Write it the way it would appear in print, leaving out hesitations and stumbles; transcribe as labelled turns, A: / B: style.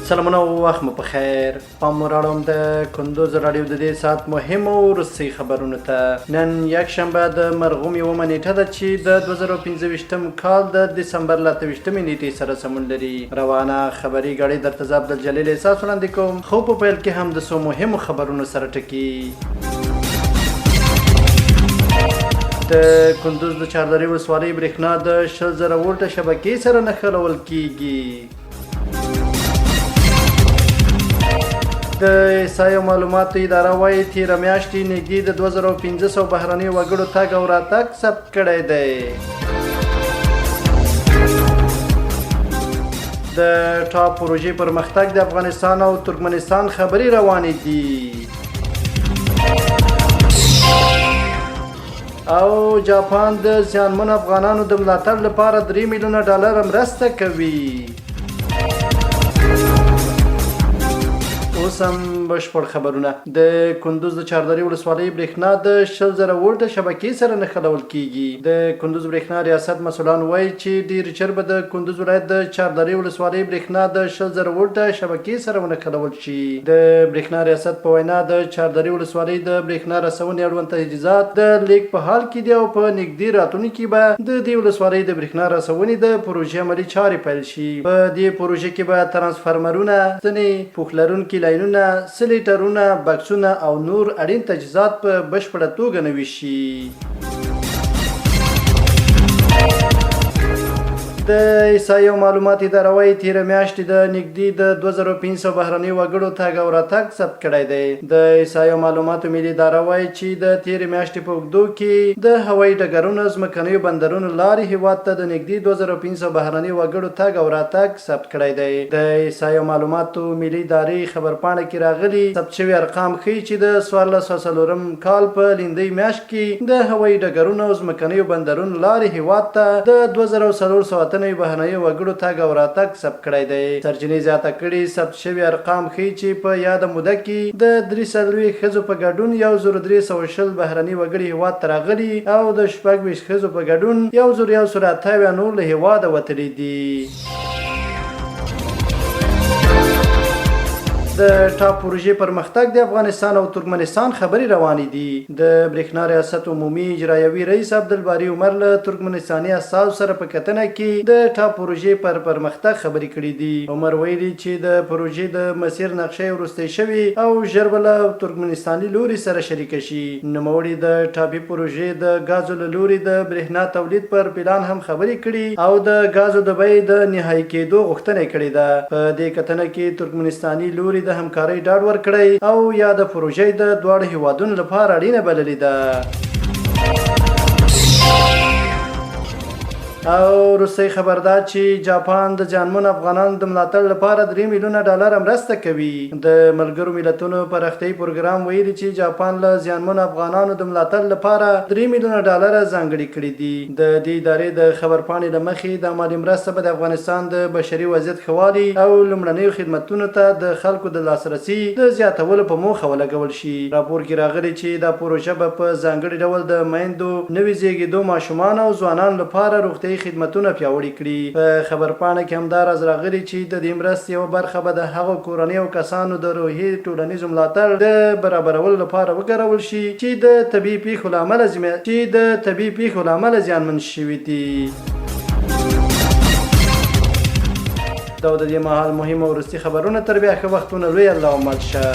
A: سلامونه او وخت مو په خیر. پام مو راوړم د کندوز راډیو د دې ساعت مهمو وروستي خبرونو ته. نن یکشنبه د مرغوم یومه نیټه ده چې د 2015 کال د دسمبر له 28 نیټې سره سمون لري. روانه خبري غړي درته زه عبدالجلیل احساس وړاندې کوم. خو په پیل کې هم د څو مهمو خبرونو سره ټکي. د کندوز د چاردرې ولسوالۍ برېښنا د 100,000 ولټه شبکې سره نښلول کیږي. د احصایې او معلوماتو اداره وایي تېره میاشتې نږدې د 2500 بهرنیو وګړو تګ او راتګ ثبت کړی دی. د ټاپ پروژې پرمختګ د افغانستان او ترکمنستان خبرې روانې دي. او جاپان د زیانمنو افغانانو د ملاتړ لپاره $3 میلیونه مرسته کوي. اوس هم بشپړ خبرونه. د کندوز د چاردرې ولسوالۍ برېښنا د 100,000 ولټه شبکې سره نښلول کیږي. د کندوز برېښنا ریاست مسؤلان وایي چې ډېر ژر به د کندوز ولایت د چاردرې ولسوالۍ برېښنا د 100,000 ولټه شبکې سره ونښلول شي. د برېښنا ریاست په وینا د چاردرې ولسوالۍ د برېښنا رسونې اړوند تجهیزات د لیک په حال کې دي او په نږدې راتلونکي کې به د دې ولسوالۍ د برېښنا رسونې د پروژې عملي چارې پیل شي. په دې پروژې کې به ترانسفارمرونه، ځینې پوښ لرونکي لاینونه، سلیټرونه، بکسونه او نور اړین تجهیزات په بشپړه توګه نوي شي. د احصایې او معلومات اداره وایي تېره میاشت د نږدې د 2500 بهرنیو وګړو تګ او راتګ ثبت کړی دی. د احصایې او معلوماتو ملي اداره وایي چې د تېرې میاشتې په اوږدو کې د هوایي ډګرونو، ځمکنیو بندرونو لارې هېواد ته د نږدې 2500 بهرنیو وګړو تګ او راتګ ثبت کړی دی. د احصایې او معلوماتو ملي ادارې خبرپاڼه کې راغلي ثبت شوي ارقام ښیي چې د 1404 کال په لیندۍ میاشت کې د هوایي ډګرونو او ځمکنیو بندرونو لارې هېواد ته د 2400 بهرنیو وګړو تګ او راتګ ثبت کړی دی. سرچینې زیاته کړي ثبت شوي ارقام ښیي چې په یاده موده کې د 43 ښځو په ګډون 1320 بهرني وګړي هېواد ته راغلي او د 26 ښځو په ګډون 1128 نور له هېواده وتلي دي. د ټاپ پروژې پرمختګ د افغانستان او ترکمنستان خبرې روانې دي. د برېښنا ریاست عمومي اجرایوي رئیس عبدالباري عمر له ترکمنستاني استازو سره په کتنه کې د ټاپ پروژې پر پرمختګ خبرې کړې دي. عمر ویلي چې د پروژې د مسیر نقشې وروستۍ شوي او ژر به له ترکمنستاني لوري سره شریکه شي. نوموړي د ټاپي پروژې د غازو له لوري د برېښنا تولید پر پلان هم خبرې کړي او د غازو د بیې د نهایي کېدو غوښتنه کړې ده. په دې کتنه کې ترکمنستاني لوري د همکارۍ ډاډ ورکړی او یا د پروژې د دواړو هیوادونو لپاره اړینه بللې ده. او روسي خبر ده چې جاپان د زیانمنو افغانانو د ملاتړ لپاره $3 میلیونه مرسته کوي. د ملګرو ملتونو پراختیایي پروګرام ویلي چې جاپان له زیانمنو افغانانو د ملاتړ لپاره $3 میلیونه ځانګړي کړي دي. د دې ادارې د خبرپاڼې له مخې د مالي مرسته به د افغانستان د بشري وضعیت ښه والي او لومړنیو خدمتونو ته د خلکو د لاسرسي د زیاتولو په موخه ولګول شي. راپور کې راغلي چې دا پروژه به په ځانګړي ډول د میندو، نوي زیږېدو ماشومانو او ځوانانو لپاره روغتیایي خدمتونه پیاوړي کړي. په خبرپاڼه کې همداراز راغلي چې د دې مرستې یوه برخه به د هغو کورنیو کسانو د روحي ټولنیزو ملاتړ د برابرولو لپاره وکارول شي چې د طبیعي پیښو له امله زیانمن شوي دي. دا د دې مهال مهم او وروستي خبرونه. تر بیا ښه وختونه. لوی الله مل شه.